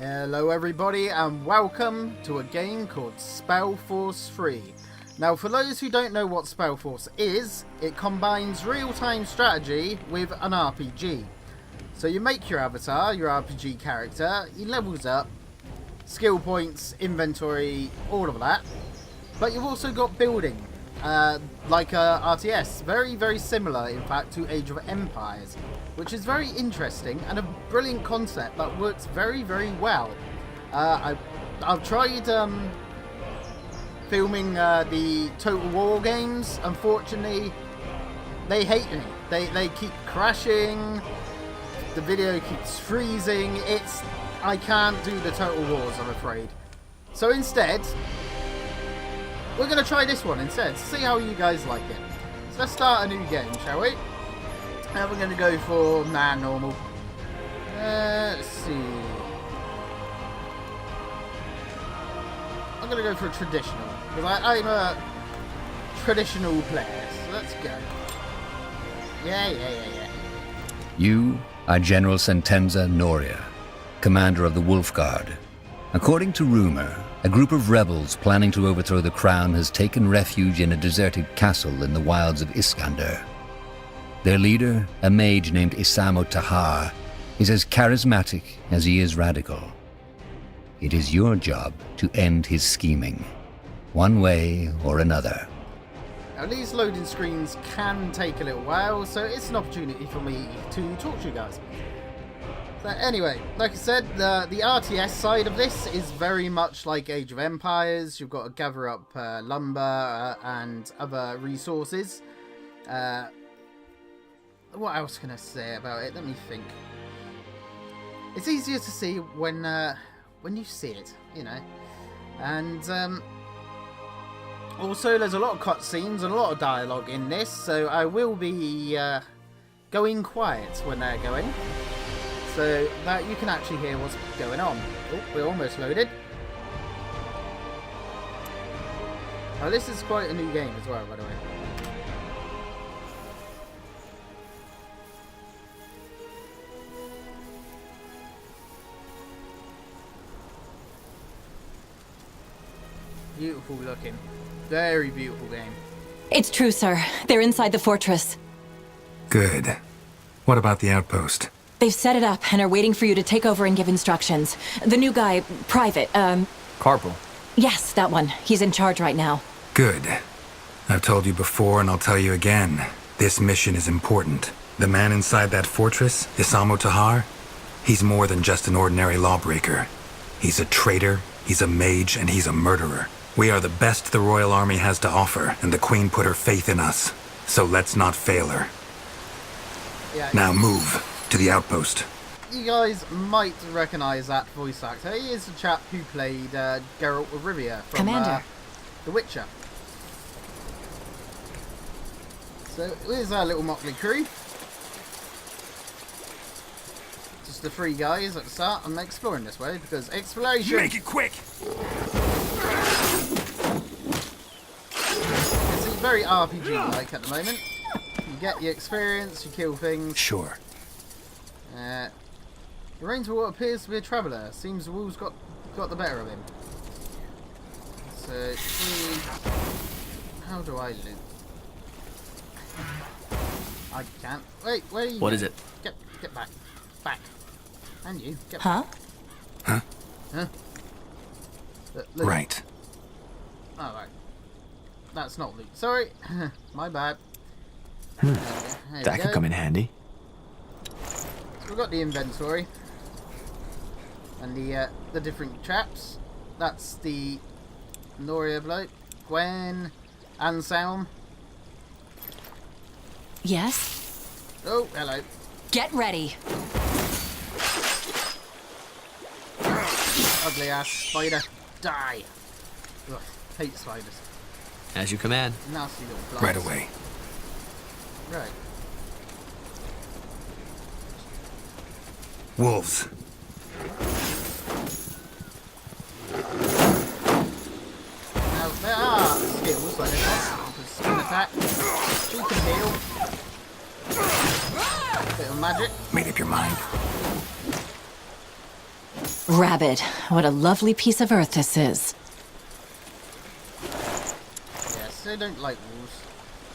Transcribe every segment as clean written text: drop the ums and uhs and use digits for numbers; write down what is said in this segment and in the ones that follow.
Hello everybody and welcome to a game called Spellforce 3. Now for those who don't know what Spellforce is, it combines real-time strategy with an RPG. So you make your avatar, your RPG character, he levels up, skill points, inventory, all of that. But you've also got building, like a RTS, very similar in fact to Age of Empires, which is very interesting and a brilliant concept that works very well. I've tried filming the Total War games. Unfortunately, they hate me. They keep crashing, the video keeps freezing. I can't do the Total Wars, I'm afraid. So instead, we're going to try this one instead, see how you guys like it. So let's start a new game, shall we? Now we're going to go for normal. Let's see. I'm going to go for a traditional, because I'm a traditional player. So let's go. Yeah. You are General Sentenza Noria, commander of the Wolf Guard. According to rumor, a group of rebels planning to overthrow the crown has taken refuge in a deserted castle in the wilds of Iskander. Their leader, a mage named Isamo Tahar, is as charismatic as he is radical. It is your job to end his scheming, one way or another. Now these loading screens can take a little while, so it's an opportunity for me to talk to you guys. So anyway, like I said, the RTS side of this is very much like Age of Empires. You've got to gather up lumber and other resources. What else can I say about it? Let me think. It's easier to see when you see it, you know. And also, there's a lot of cutscenes and a lot of dialogue in this, so I will be going quiet when they're going, so that you can actually hear what's going on. Oh, we're almost loaded. Oh, this is quite a new game as well, by the way. Beautiful looking. Very beautiful game. It's true, sir. They're inside the fortress. Good. What about the outpost? They've set it up and are waiting for you to take over and give instructions. The new guy, Private, Corporal. Yes, that one. He's in charge right now. Good. I've told you before and I'll tell you again. This mission is important. The man inside that fortress, Isamo Tahar, he's more than just an ordinary lawbreaker. He's a traitor, he's a mage, and he's a murderer. We are the best the Royal Army has to offer, and the Queen put her faith in us. So let's not fail her. Yeah. Now move to the outpost. You guys might recognise that voice actor. He is the chap who played Geralt of Rivia from Commander. The Witcher. So here's our little motley crew. Just the three guys at the start. I'm exploring this way because exploration. Make it quick! It's very RPG-like at the moment. You get your experience, you kill things. Sure. The ranger appears to be a traveller. Seems the wolves got the better of him. So, how do I loot? I can't. Wait, where are you? What going? is it? Get back. Back. And you. Get Huh? back. Huh? Loot. Right. Oh, right. That's not loot. Sorry. My bad. That could come in handy. So we've got the inventory. And the different traps. That's the Noria bloke. Gwen. Anselm. Yes? Oh, hello. Get ready. Ugly ass spider. Die. Ugh, hate spiders. As you command. Nasty little flies. Right away. Right. Wolves. Now, there are skills like this. Spin attack. She can heal. Bit of magic. Made up your mind. Rabbit, what a lovely piece of earth this is. Yes, they don't like walls.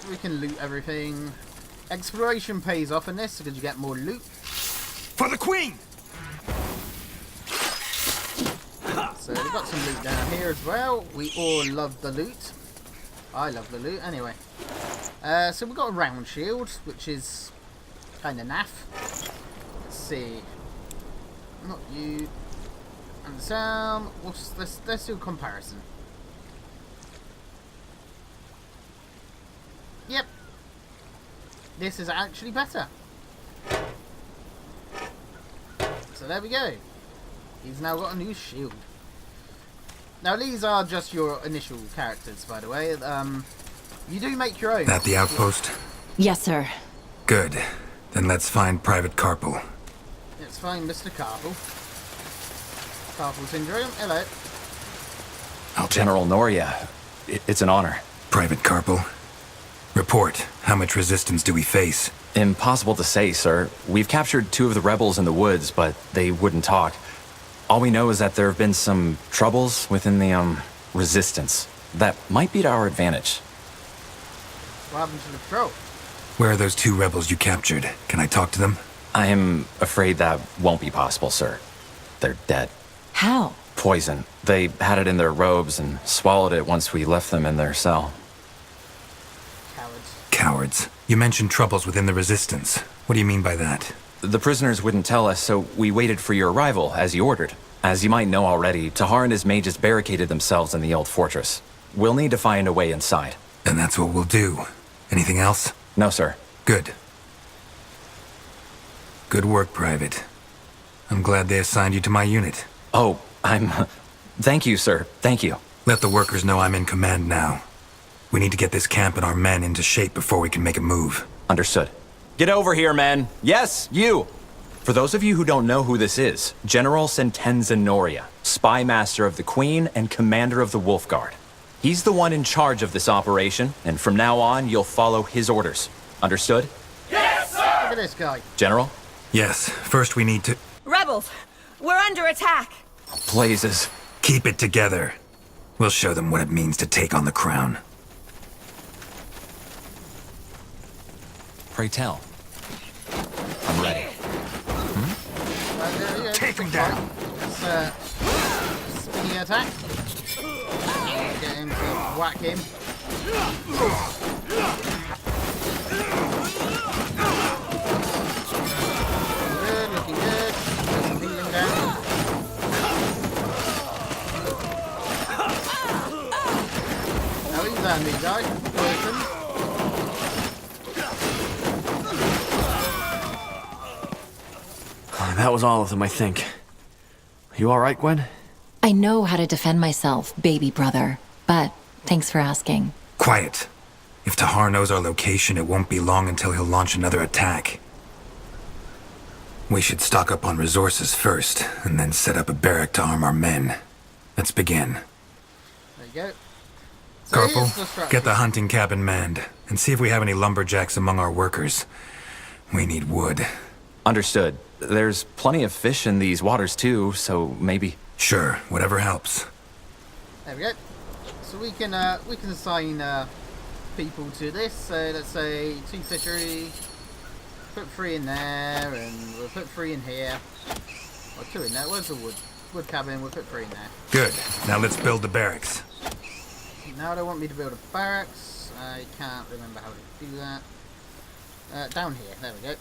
We can loot everything. Exploration pays off in this because you get more loot. For the Queen! So we've got some loot down here as well. We all love the loot. I love the loot anyway. So we've got a round shield, which is kind of naff. Let's see. Not you. And Sam. Let's do a comparison. Yep. This is actually better. So there we go. He's now got a new shield. Now these are just your initial characters, by the way. You do make your own. That the outpost? Yes, sir. Good. Then let's find Private Carpel. Let's find Mr. Carpel. Carpel syndrome. Hello. General Noria, it's an honor. Private Carpel. Report. How much resistance do we face? Impossible to say, sir. We've captured 2 of the rebels in the woods, but they wouldn't talk. All we know is that there have been some troubles within the, resistance. That might be to our advantage. What happened to the patrol? Where are those 2 rebels you captured? Can I talk to them? I am afraid that won't be possible, sir. They're dead. How? Poison. They had it in their robes and swallowed it once we left them in their cell. Cowards. Cowards. You mentioned troubles within the Resistance. What do you mean by that? The prisoners wouldn't tell us, so we waited for your arrival, as you ordered. As you might know already, Tahar and his mages barricaded themselves in the old fortress. We'll need to find a way inside. And that's what we'll do. Anything else? No, sir. Good. Good work, Private. I'm glad they assigned you to my unit. Oh, Thank you, sir. Thank you. Let the workers know I'm in command now. We need to get this camp and our men into shape before we can make a move. Understood. Get over here, men. Yes, you! For those of you who don't know who this is, General Sentenza Noria, Spy Master of the Queen and Commander of the Wolf Guard. He's the one in charge of this operation, and from now on, you'll follow his orders. Understood? Look at this guy. General? Yes, first we need to... Rebels, we're under attack. Blazes. Keep it together. We'll show them what it means to take on the crown. Pray tell. I'm ready. Right, there we go. Take him down. Let's spinny attack. Get him to whack him. Looking good. Get some healing down. Now he's on me, guys. Poison. That was all of them, I think. You all right, Gwen? I know how to defend myself, baby brother. But thanks for asking. Quiet. If Tahar knows our location, it won't be long until he'll launch another attack. We should stock up on resources first, and then set up a barrack to arm our men. Let's begin. There you go. So Corporal, here's the structure. get the hunting cabin manned, and see if we have any lumberjacks among our workers. We need wood. Understood. There's plenty of fish in these waters too, so maybe... Sure, whatever helps. There we go. So we can assign people to this. So let's say 2 fishery. Put 3 in there, and we'll put 3 in here. Or 2 in there. Where's the wood cabin? We'll put 3 in there. Good. Now let's build the barracks. Now they want me to build a barracks. I can't remember how to do that. Down here. There we go.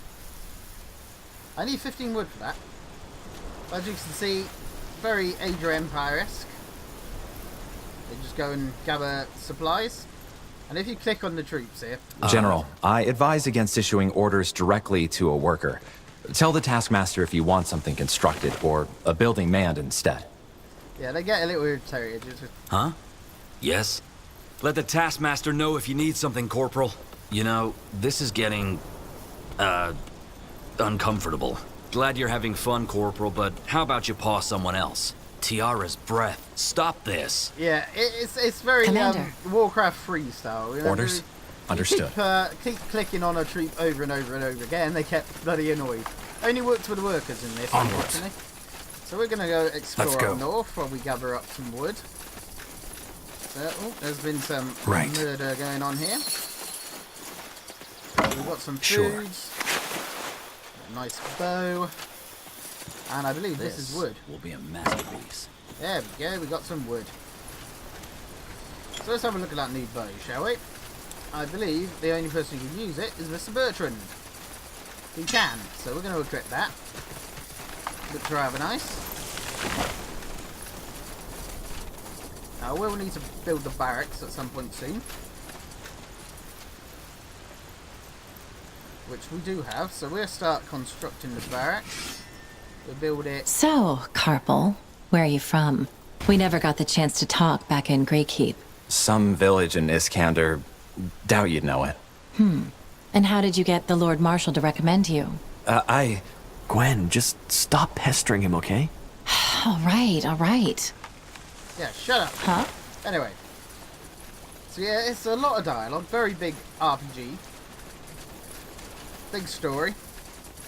I need 15 wood for that. As you can see, very Age of Empire-esque. They just go and gather supplies. And if you click on the troops here... General, I advise against issuing orders directly to a worker. Tell the taskmaster if you want something constructed, or a building manned instead. Yeah, they get a little irritated. Huh? Yes? Let the taskmaster know if you need something, Corporal. You know, this is getting... uncomfortable. Glad you're having fun, Corporal, but how about you paw someone else? Tiara's breath. Stop this. Yeah, it's very Commander. Warcraft 3 style. You know, Orders? Understood. Keep clicking on a troop over and over and over again. They kept bloody annoyed. Only works with the workers in this, Onwards. unfortunately. So we're going to go explore Let's go. up north while we gather up some wood. So, there's been some murder going on here. We've got some foods. A nice bow. And I believe this is wood. Will be a masterpiece. There we go, we got some wood. So let's have a look at that new bow, shall we? I believe the only person who can use it is Mr. Bertrand. He can, so we're going to equip that. Looks rather nice. Now we'll need to build the barracks at some point soon. Which we do have, so we'll start constructing the barracks. We'll build it. So, Carpel, where are you from? We never got the chance to talk back in Greykeep. Some village in Iskander. Doubt you'd know it. And how did you get the Lord Marshal to recommend you? Gwen, just stop pestering him, okay? All right, all right. Yeah, shut up. Huh? Anyway. So yeah, it's a lot of dialogue, very big RPG. Big story.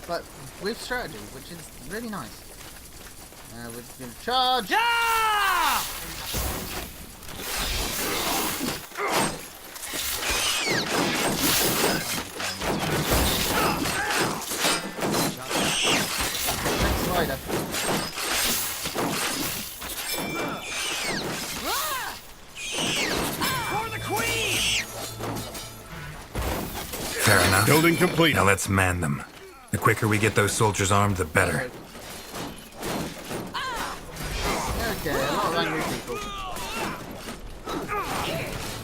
But with strategy, which is really nice. We're going to charge. Yeah! Next slider. For the Queen! Fair enough. Building complete. Now let's man them. The quicker we get those soldiers armed, the better. Okay, a lot of angry people.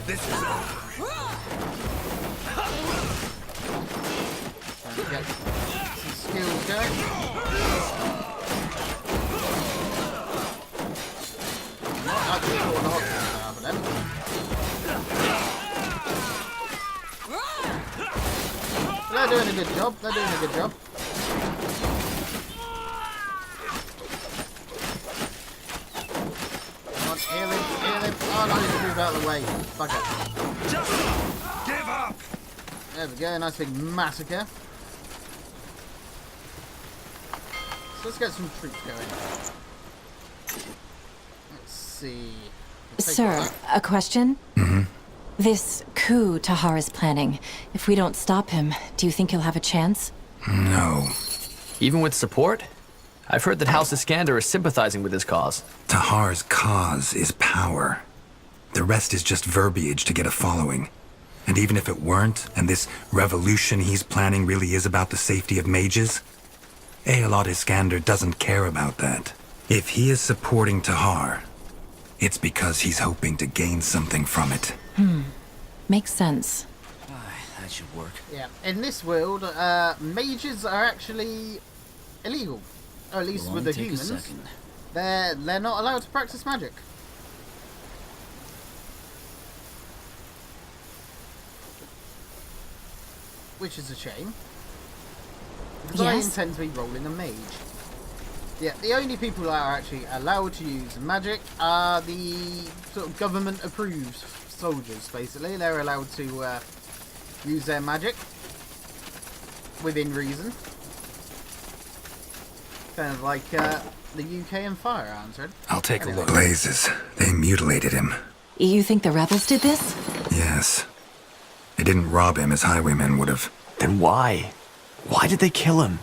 This is Trying to get some skills going. Not actually sure what the options are for them. They're doing a good job. They're doing a good job. Come on, heal him, heal him. Oh, no, he's moved out of the way. Fuck it. Just give up. There we go, nice big massacre. So let's get some troops going. Let's see. We'll take Sir, that. a question? This coup Tahar is planning, if we don't stop him, do you think he'll have a chance? no. Even with support? I've heard that House Iskander is sympathizing with his cause. Tahar's cause is power. The rest is just verbiage to get a following. And even if it weren't, and this revolution he's planning really is about the safety of mages, Aelot Iskander doesn't care about that. If he is supporting Tahar, it's because he's hoping to gain something from it. Makes sense. That should work. Yeah, in this world, mages are actually illegal. Or at least Will with the only take a humans. second. They're not allowed to practice magic. Which is a shame. Because I Yes. intend to be rolling a mage. Yeah, the only people that are actually allowed to use magic are the sort of government-approved soldiers, basically. They're allowed to use their magic within reason. Kind of like the UK and firearms, right? I'll take Anyway. a look. Blazes. They mutilated him. You think the rebels did this? Yes. They didn't rob him as highwaymen would have. Then why? Why did they kill him?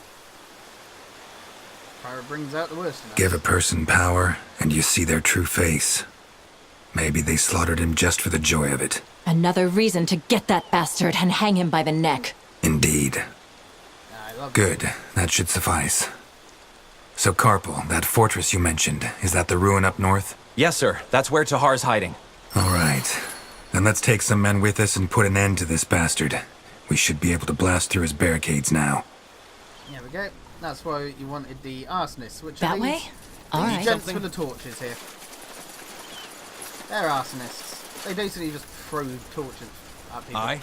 Fire brings out the worst in us. Give a person power, and you see their true face. Maybe they slaughtered him just for the joy of it. Another reason to get that bastard and hang him by the neck. Indeed. I love Good. That should suffice. So, Carpel, that fortress you mentioned, is that the ruin up north? Yes, sir. That's where Tahar's hiding. All right. Then let's take some men with us and put an end to this bastard. We should be able to blast through his barricades now. There we go. That's why you wanted the arsonists, which That are way? these, All these right. gents with the torches here. They're arsonists. They basically just throw torches at people. Aye.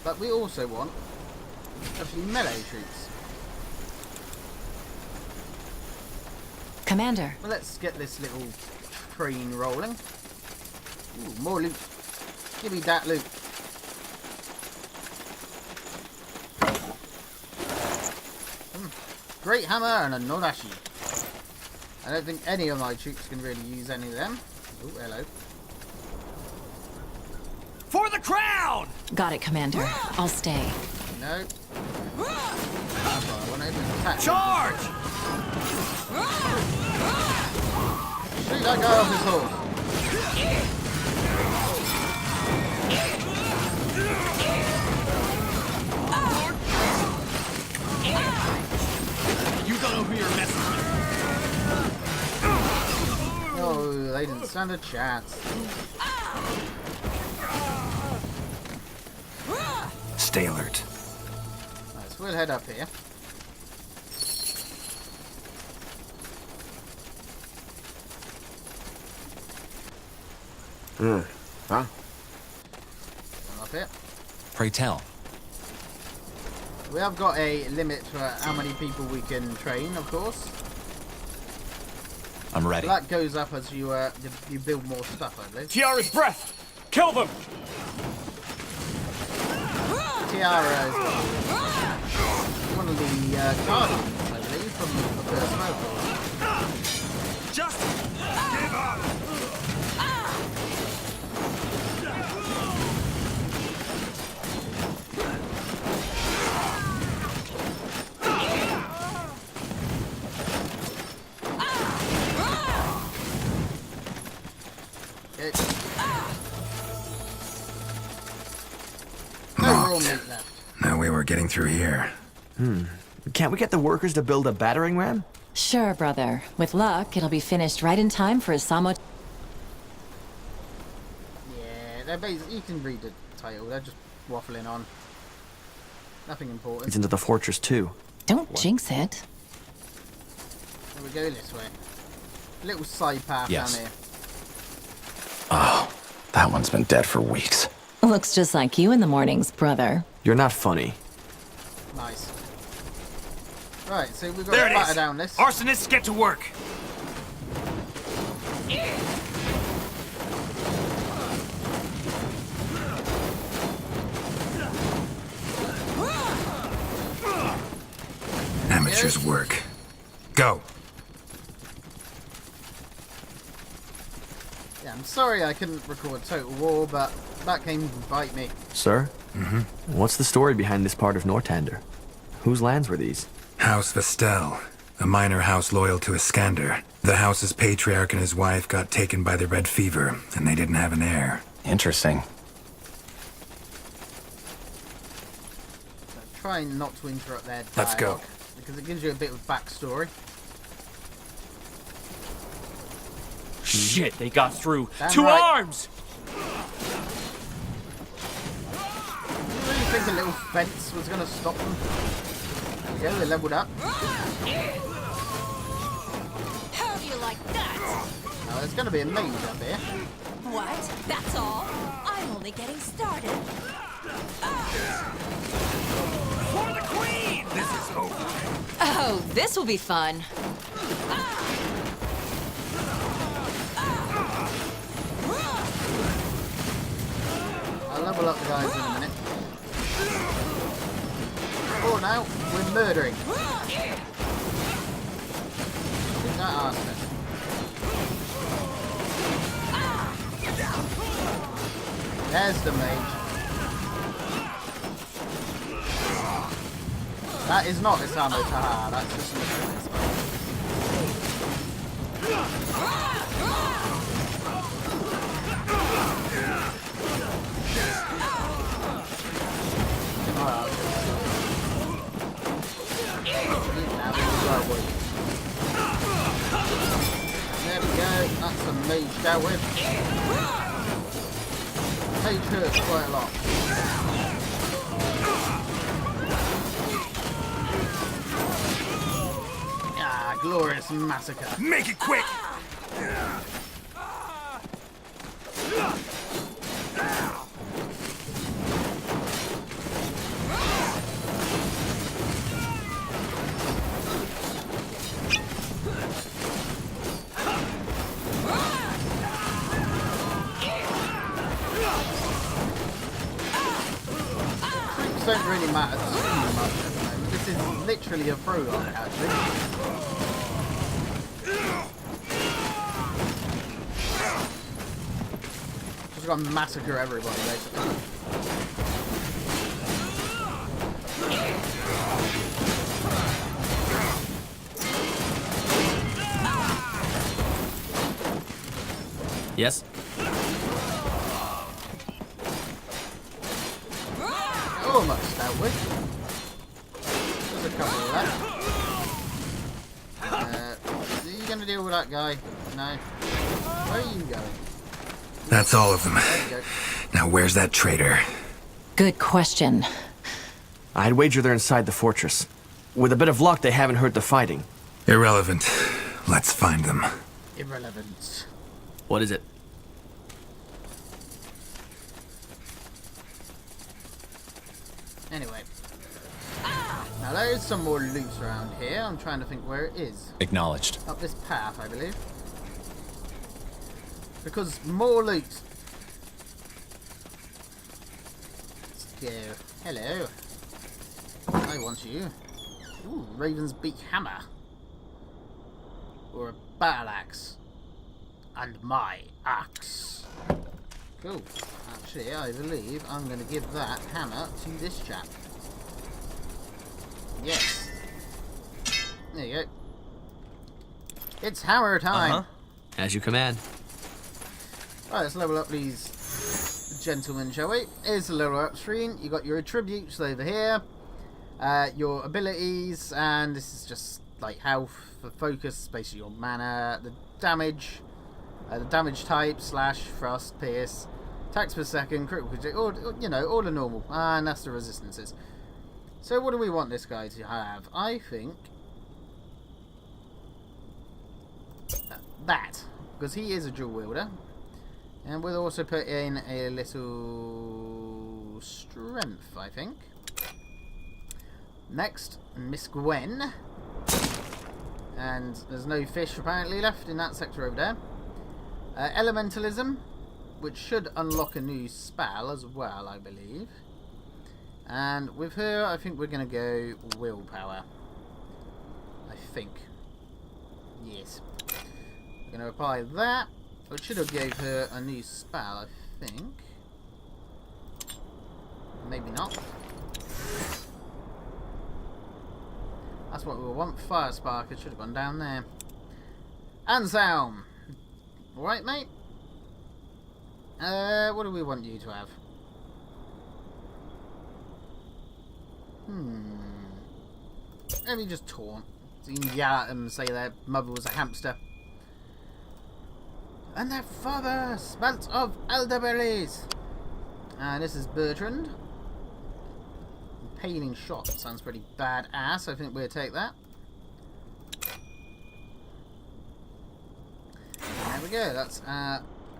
But we also want a few melee troops. Commander, Well, let's get this little train rolling. Ooh, more loot. Give me that loot. great hammer and a Nodashi. I don't think any of my troops can really use any of them. Oh, hello. For the crown! Got it, Commander. I'll stay. No. That's what I wanted. Attack. Charge! Shoot that guy off his horse. You don't know who you're messing with. Oh, they didn't stand a chance. Stay alert. Right, so we'll head up here. Huh? Up here. Pray tell. We have got a limit for how many people we can train, of course. I'm ready. That goes up as you you build more stuff, I believe. Tiara's breath! Kill them! Tiara is one of the guardians, I believe, from the first Spellforce. Just give up! No way we're getting through here. Can't we get the workers to build a battering ram? Sure, brother. With luck, it'll be finished right in time for Isamo. Yeah, they're basically, you can read the title, they're just waffling on. Nothing important. It's into the fortress too. Don't jinx it. There we go this way. Little side path Yes. down here. Oh, that one's been dead for weeks. Looks just like you in the mornings, brother. You're not funny. Nice. Right, so we've got There to it batter is! down this. Arsonists, get to work! Amateur's work. Go. Yeah, I'm sorry I couldn't record Total War, but that came to bite me. Sir? What's the story behind this part of Nortander? Whose lands were these? House Vestel, a minor house loyal to Iskander. The house's patriarch and his wife got taken by the Red Fever, and they didn't have an heir. Interesting. Try not to interrupt their dialogue. Let's go. Because it gives you a bit of backstory. Shit, they got through. Damn To right. arms! You really think a little fence was going to stop them? There we go, they leveled up. How do you like that? Now there's going to be a mage up here. What? That's all? I'm only getting started. For the queen! This is over. Oh, this will be fun. I'll level up the guys in a minute. Oh, now we're murdering. Is that arsonist? There's the mage. That is not Isamo Taha, that's just an arsonist. There we go, that's a mage dealt with. Mage hurts quite a lot. Ah, glorious massacre. Make it quick! Don't really matter too much at the moment. This is literally a prologue, actually. Just got to massacre everybody, basically. Yes? Almost dealt with. There's a couple of that. Are you going to deal with that guy? No. Where are you going? That's all of them. There you go. Now where's that traitor? Good question. I'd wager they're inside the fortress. With a bit of luck, they haven't heard the fighting. Irrelevant. Let's find them. Irrelevant. What is it? Anyway. Now there's some more loot around here. I'm trying to think where it is. Acknowledged. Up this path, I believe. Because more loot. Let's go. Hello. I want you. Ooh, Raven's Beak Hammer. Or a battle axe. And my axe. Cool. Actually, I believe I'm going to give that hammer to this chap. Yes. There you go. It's hammer time. As you command. Right, let's level up these gentlemen, shall we? Here's the level up screen. You got your attributes over here, your abilities, and this is just like health, the focus, basically your mana, the damage type, slash, thrust, pierce, attacks per second, critical, all, you know, all the normal, and that's the resistances. So what do we want this guy to have? I think that, because he is a dual wielder. And we'll also put in a little strength, I think. Next, Miss Gwen. And there's no fish apparently left in that sector over there. Elementalism, which should unlock a new spell as well, I believe. And with her, I think we're going to go willpower. I think. Yes. We're going to apply that. Which should have gave her a new spell, I think. Maybe not. That's what we want. Fire Spark. It should have gone down there. Anselm. Alright, mate. What do we want you to have? Maybe just taunt. So you can yell at them and say their mother was a hamster. And their father smelt of elderberries. This is Bertrand. Impaling shot sounds pretty badass. I think we'll take that. There we go. That's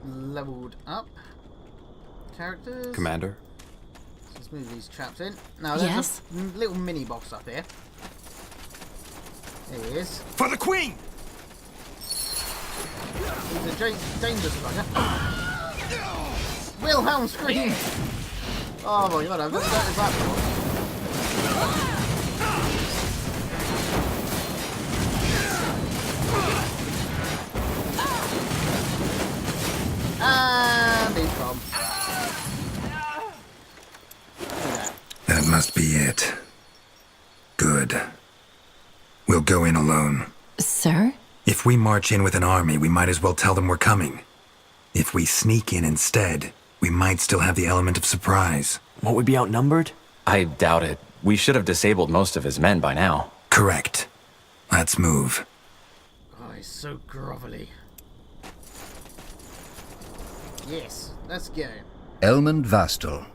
leveled up characters. Commander. Let's move these chaps in. Now there's a little mini boss up here. There he is. For the Queen! He's a dangerous bugger. Wilhelm scream! Oh my god, I've never noticed that before. And he's gone. That must be it. Good. We'll go in alone. Sir? If we march in with an army, we might as well tell them we're coming. If we sneak in instead, we might still have the element of surprise. Won't we be outnumbered? I doubt it. We should have disabled most of his men by now. Correct. Let's move. Oh, he's so grovelly. Yes, let's go. Elmund Vastal,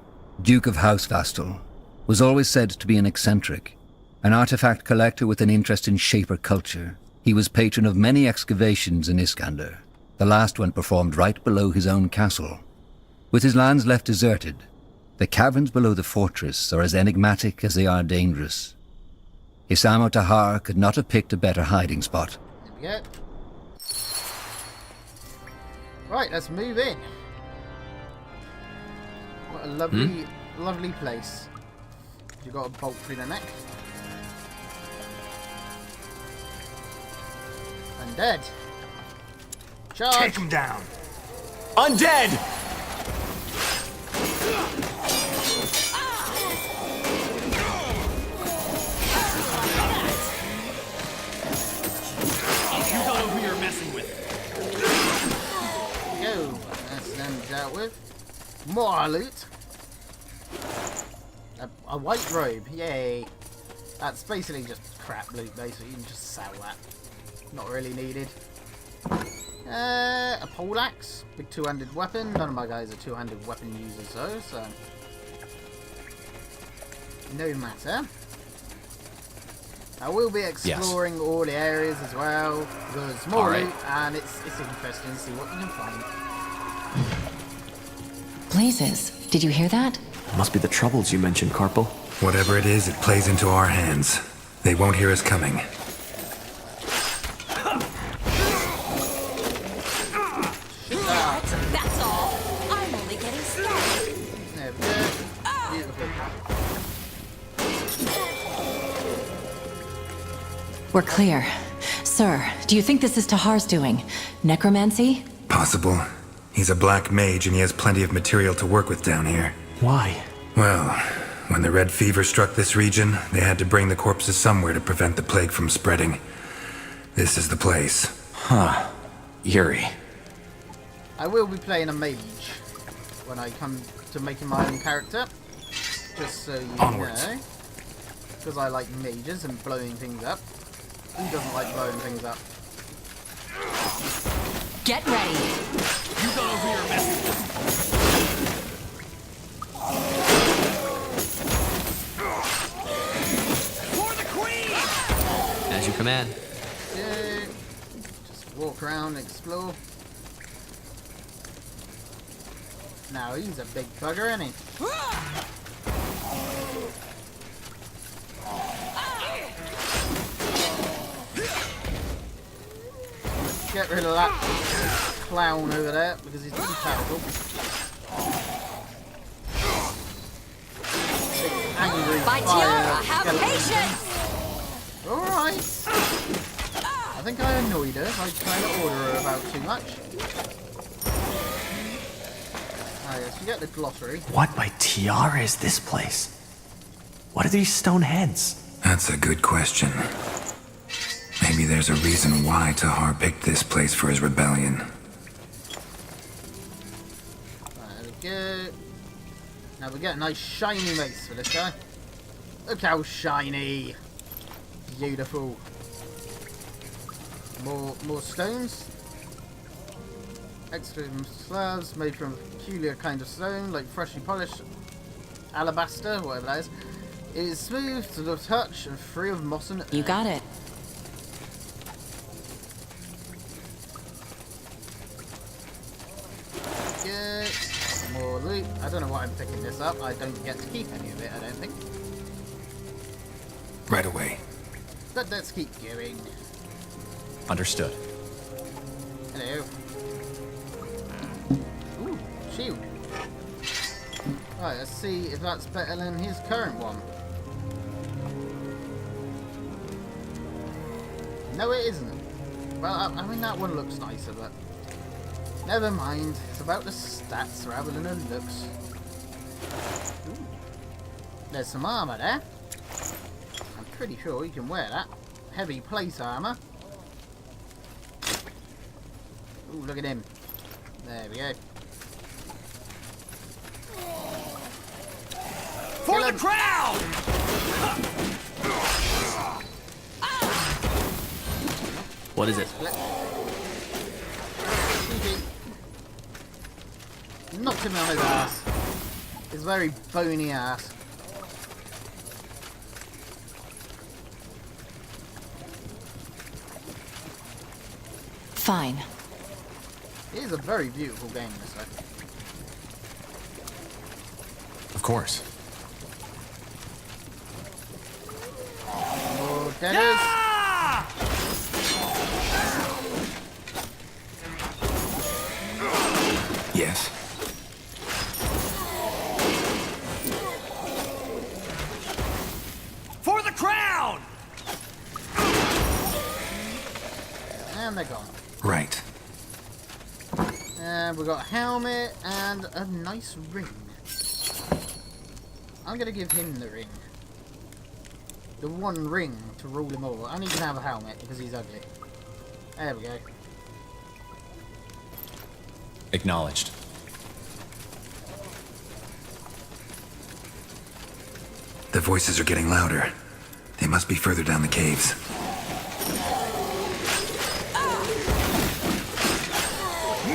Duke of House Vastal, was always said to be an eccentric, an artifact collector with an interest in Shaper culture. He was patron of many excavations in Iskander, the last one performed right below his own castle. With his lands left deserted, the caverns below the fortress are as enigmatic as they are dangerous. Isamo Tahar could not have picked a better hiding spot. There we go. Right, let's move in. What a lovely, lovely place. You got a bolt through the neck. Undead. Charge. Take him down. Undead! You don't know who you're messing with. Go. That's them dealt with. More loot. A white robe. Yay. That's basically just crap loot, basically. You can just sell that. Not really needed. A poleaxe. Big two-handed weapon. None of my guys are two-handed weapon users, though, so... no matter. I will be exploring all the areas as well. There's more loot, and it's interesting to see what you can find. Blazes, did you hear that? Must be the troubles you mentioned, Corporal. Whatever it is, it plays into our hands. They won't hear us coming. That's all. I'm only getting started. There we go. Beautiful. We're clear. Sir, do you think this is Tahar's doing? Necromancy? Possible. He's a black mage and he has plenty of material to work with down here. Why? Well, when the red fever struck this region, they had to bring the corpses somewhere to prevent the plague from spreading. This is the place. Huh. Eerie. I will be playing a mage when I come to making my own character. Just so you Onwards. know. Because I like mages and blowing things up. Who doesn't like blowing things up? Get ready. You don't know who you're messing with. For the queen! As you command. Yeah. Just walk around, explore. Now he's a big bugger, isn't he? Get rid of that clown over there because he's too powerful. Big angry By fire Tiara, have skeleton patience! thing. Alright. I think I annoyed her by trying to order her about too much. Ah yes, you get the glossary. What by Tiara is this place? What are these stone heads? That's a good question. Maybe there's a reason why Tahar picked this place for his rebellion. There we go. Now we get a nice shiny mace for this guy. Look how shiny. Beautiful. More stones. Extra slabs made from a peculiar kind of stone, like freshly polished alabaster, whatever that is. It is smooth to the touch and free of moss and earth. You got it. Good. More loot. I don't know why I'm picking this up. I don't get to keep any of it, I don't think. Right away. But let's keep going. Understood. Hello. Ooh, shield. Right, let's see if that's better than his current one. No, it isn't. Well, I mean, that one looks nicer, but... never mind. It's about the stats rather than the looks. Ooh. There's some armour there. I'm pretty sure you can wear that. Heavy plate armour. Ooh, look at him. There we go. For the crowd! What is it? Knocked him on his ass. His very bony ass. Fine. It is a very beautiful game, this way. Of course. More deaders. Yes. For the crown! And they're gone. Right. And we've got a helmet and a nice ring. I'm going to give him the ring. The one ring to rule him all. And he can have a helmet because he's ugly. There we go. Acknowledged. The voices are getting louder. They must be further down the caves.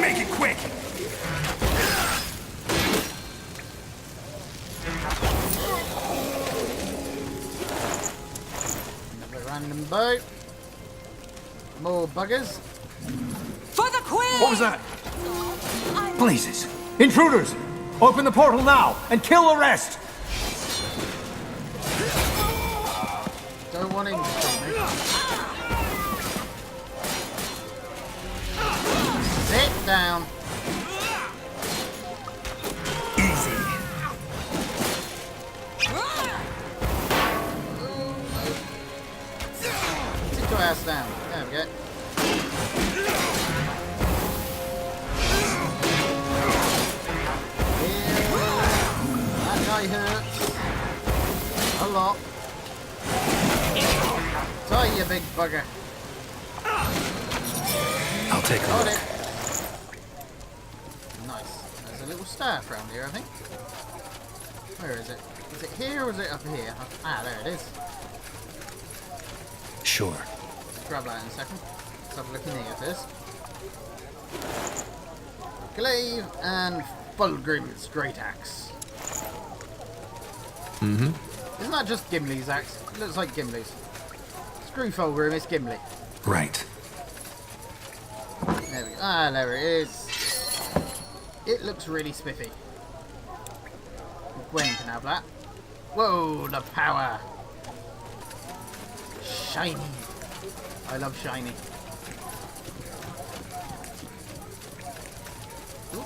Make it quick! Another random boat. More buggers. For the queen! What was that? Blazes! Intruders! Open the portal now and kill the rest! Don't want him to kill me. Sit down. Easy. Sit your ass down. There we go. That guy hurts. A lot. Die, you big bugger. I'll take a Got look. it. Nice. There's a little staff around here, I think. Where is it? Is it here or is it up here? Ah, there it is. Sure. Let's grab that in a second. Let's have a look in here first. Glaive and Fulgrim's great axe. Isn't that just Gimli's axe? It looks like Gimli's. Screw Fulgrim, it's Gimli. Right. There we go. Ah, there it is. It looks really spiffy. Gwen can have that. Whoa, the power. Shiny. I love shiny. Ooh.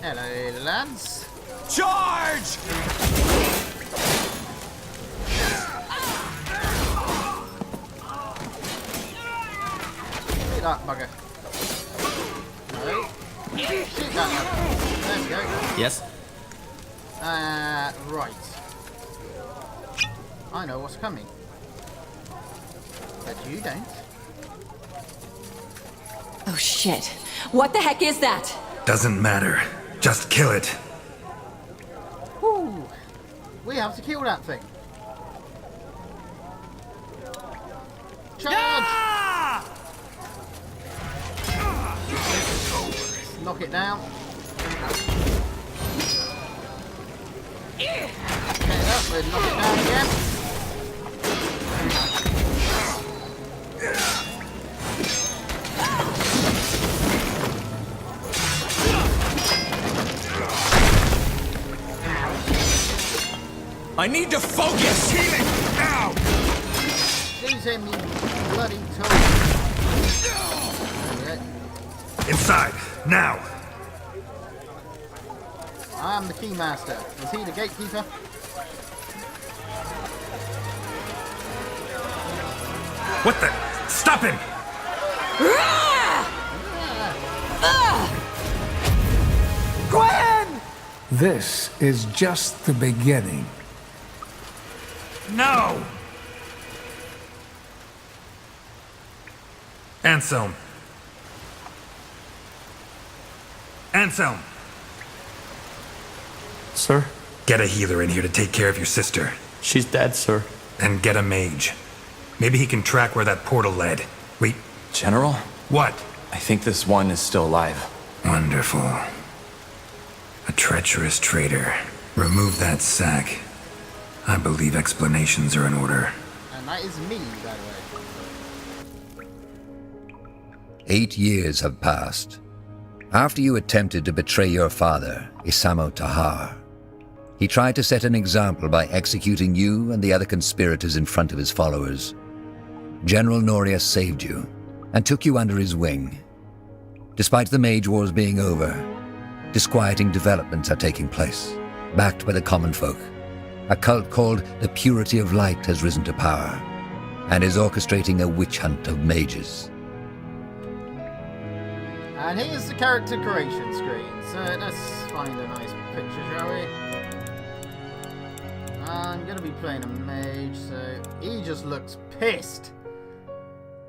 Hello, lads. Charge! Shoot that bugger. No. Shoot that bugger. There we go. Yes? Right. I know what's coming. But you don't. Oh shit. What the heck is that? Doesn't matter. Just kill it. Woo! We have to kill that thing. Charge! Ah! Knock it down. Get it up, we'll knock it down again. I need to focus! Healing! Now! Use him, you bloody toad. There we go. Inside. Now. I am the keymaster. Is he the gatekeeper? What the? Stop him! Gwen! This is just the beginning. No! Anselm. Anselm. Sir? Get a healer in here to take care of your sister. She's dead, sir. And get a mage. Maybe he can track where that portal led. Wait, General? what? I think this one is still alive. Wonderful. A treacherous traitor. Remove that sack. I believe explanations are in order. And that is me, by the way. 8 years have passed. After you attempted to betray your father, Isamo Tahar, he tried to set an example by executing you and the other conspirators in front of his followers. General Noria saved you and took you under his wing. Despite the Mage Wars being over, disquieting developments are taking place. Backed by the common folk, a cult called the Purity of Light has risen to power and is orchestrating a witch hunt of mages. And here's the character creation screen. So let's find a nice picture, shall we? I'm going to be playing a mage, so he just looks pissed.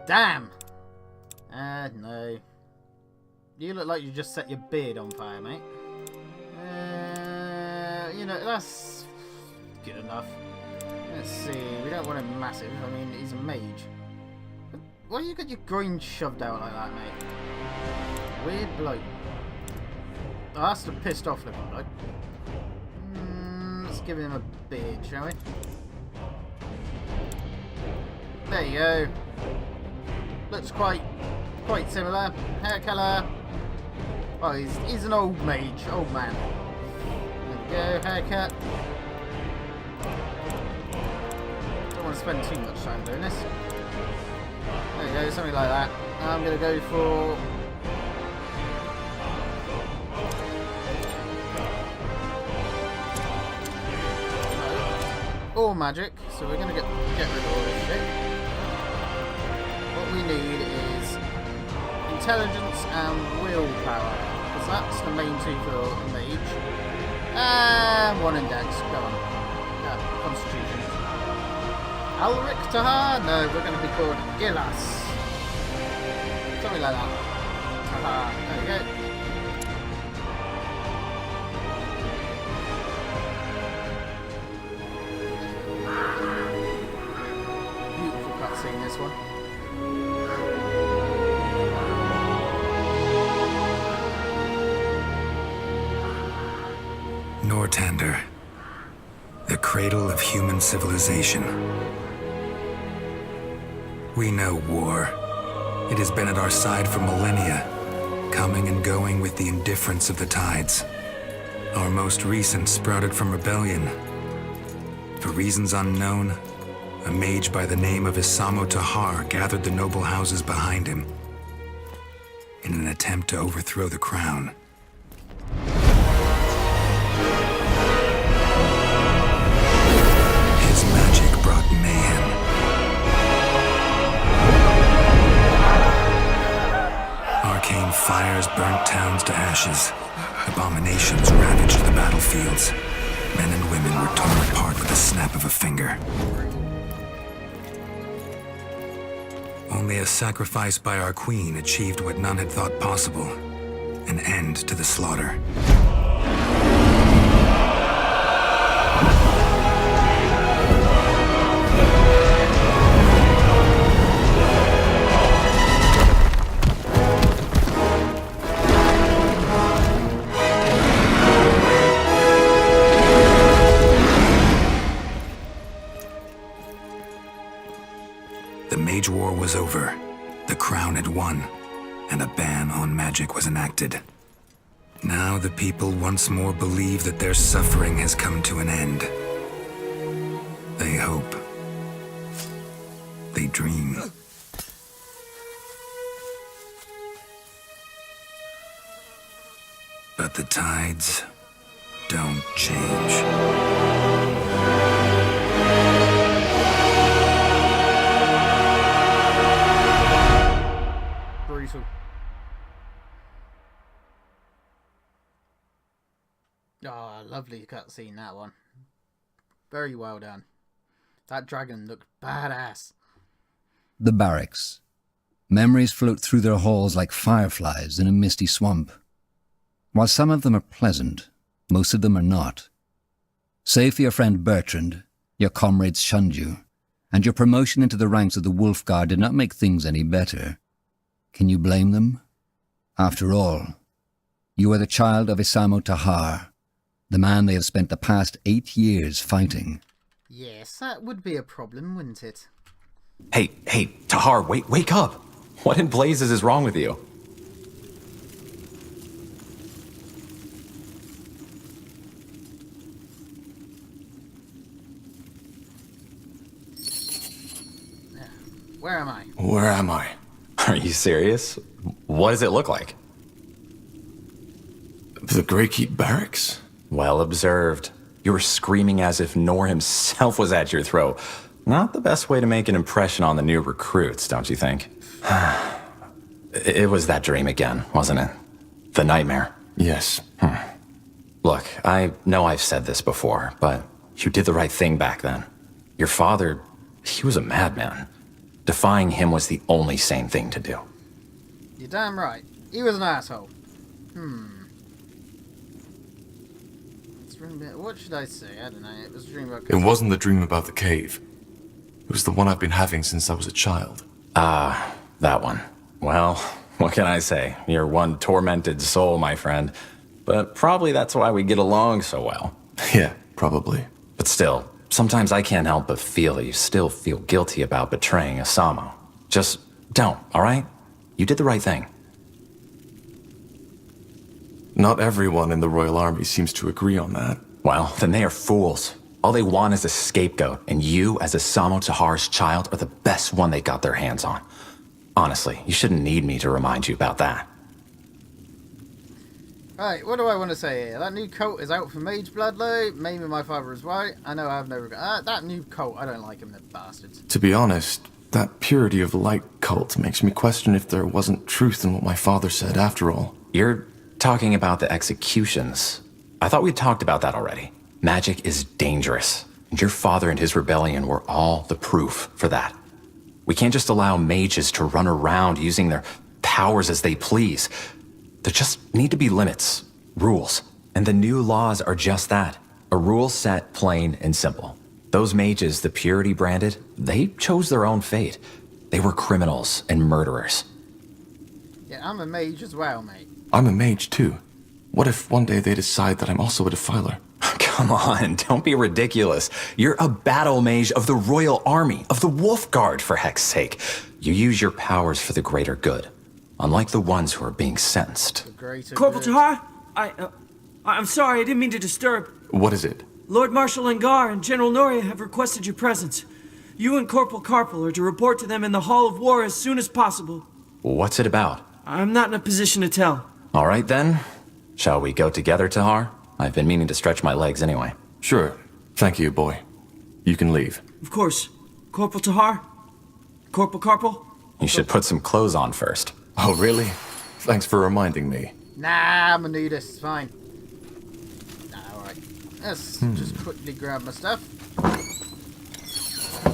Damn. No. You look like you just set your beard on fire, mate. You know, that's good enough. Let's see. We don't want him massive. I mean, he's a mage. Why you got your groin shoved out like that, mate? Weird bloke. Oh, that's the pissed off looking bloke. Let's give him a beard, shall we? There you go. Looks quite similar. Hair colour. Oh, he's an old mage, old man. There we go, haircut. Don't want to spend too much time doing this. There you go, something like that. I'm gonna go for all magic, so we're gonna get rid of all this shit. What we need is intelligence and willpower, because that's the main two for a mage. And one index, go on. Constitution. Alric Tahar? No, we're gonna be called Ilas. Something like that. Tahar. There we go. Beautiful cutscene, this one. Nortander, the cradle of human civilization. We know war. It has been at our side for millennia, coming and going with the indifference of the tides. Our most recent sprouted from rebellion. For reasons unknown, a mage by the name of Isamo Tahar gathered the noble houses behind him in an attempt to overthrow the crown. His magic brought mayhem. Arcane fires burnt towns to ashes. Abominations ravaged the battlefields. Men and women were torn apart with the snap of a finger. Only a sacrifice by our queen achieved what none had thought possible: an end to the slaughter. The Mage War was over. The crown had won, and a ban on magic was enacted. Now the people once more believe that their suffering has come to an end. They hope. They dream. But the tides don't change. Brutal. Oh, lovely cutscene, that one. Very well done. That dragon looked badass. The barracks. Memories float through their halls like fireflies in a misty swamp. While some of them are pleasant, most of them are not. Save for your friend Bertrand, your comrades shunned you, and your promotion into the ranks of the Wolf Guard did not make things any better. Can you blame them? After all, you are the child of Isamo Tahar, the man they have spent the past 8 years fighting. Yes, that would be a problem, wouldn't it? Hey, Tahar, wake up! What in blazes is wrong with you? Where am I? Where am I? Are you serious? What does it look like? The Greykeep Barracks? Well observed. You were screaming as if Nor himself was at your throat. Not the best way to make an impression on the new recruits, don't you think? It was that dream again, wasn't it? The nightmare. Yes. Look, I know I've said this before, but you did the right thing back then. Your father, he was a madman. Defying him was the only sane thing to do. You're damn right. He was an asshole. What should I say? I don't know. It was a dream about... It wasn't the dream about the cave. It was the one I've been having since I was a child. Ah, that one. Well, what can I say? You're one tormented soul, my friend. But probably that's why we get along so well. Yeah, probably. But still, sometimes I can't help but feel that you still feel guilty about betraying Asamo. Just don't, alright? You did the right thing. Not everyone in the Royal Army seems to agree on that. Well, then they are fools. All they want is a scapegoat, and you, as Asamo Tahara's child, are the best one they got their hands on. Honestly, you shouldn't need me to remind you about that. Right, what do I want to say here? That new cult is out for Mage Bloodlow. Maybe my father is right. I know I have no regret. That new cult, I don't like them, they're bastards. To be honest, that purity of light cult makes me question if there wasn't truth in what my father said after all. You're talking about the executions. I thought we talked about that already. Magic is dangerous, and your father and his rebellion were all the proof for that. We can't just allow mages to run around using their powers as they please. There just need to be limits, rules, and the new laws are just that. A rule set plain and simple. Those mages the Purity branded, they chose their own fate. They were criminals and murderers. Yeah, I'm a mage as well, mate. I'm a mage too. What if one day they decide that I'm also a defiler? Come on, don't be ridiculous. You're a battle mage of the Royal Army, of the Wolf Guard, for heck's sake. You use your powers for the greater good, unlike the ones who are being sentenced. Corporal Tahar, I'm sorry, I didn't mean to disturb. What is it? Lord Marshal Angar and General Noria have requested your presence. You and Corporal Carpel are to report to them in the Hall of War as soon as possible. What's it about? I'm not in a position to tell. All right then. Shall we go together, Tahar? I've been meaning to stretch my legs anyway. Sure. Thank you, boy. You can leave. Of course. Corporal Tahar? Corporal Carpel? You should put some clothes on first. Oh, really? Thanks for reminding me. Nah, I'm a nudist, it's fine. Nah, alright. Let's just quickly grab my stuff. So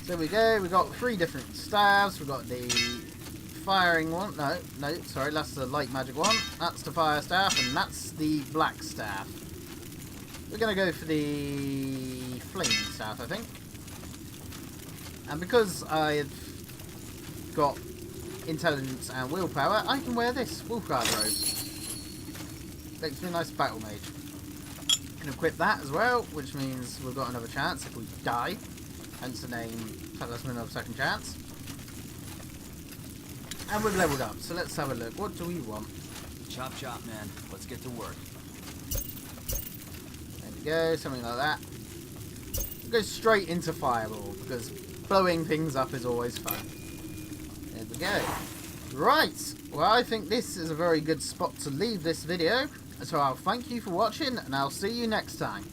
there we go, we got 3 different staves. We've got the firing one. No, sorry, that's the light magic one. That's the fire staff, and that's the black staff. We're gonna go for the flaming staff, I think. And because I've got intelligence and willpower, I can wear this Wolfguard robe. Makes me a nice battle mage. Can equip that as well, which means we've got another chance if we die. Hence the name, Talisman of Second Chance. And we've leveled up, so let's have a look. What do we want? Chop chop, man. Let's get to work. There we go, something like that. We'll go straight into Fireball, because blowing things up is always fun. There we go. Right, well I think this is a very good spot to leave this video. So I'll thank you for watching, and I'll see you next time.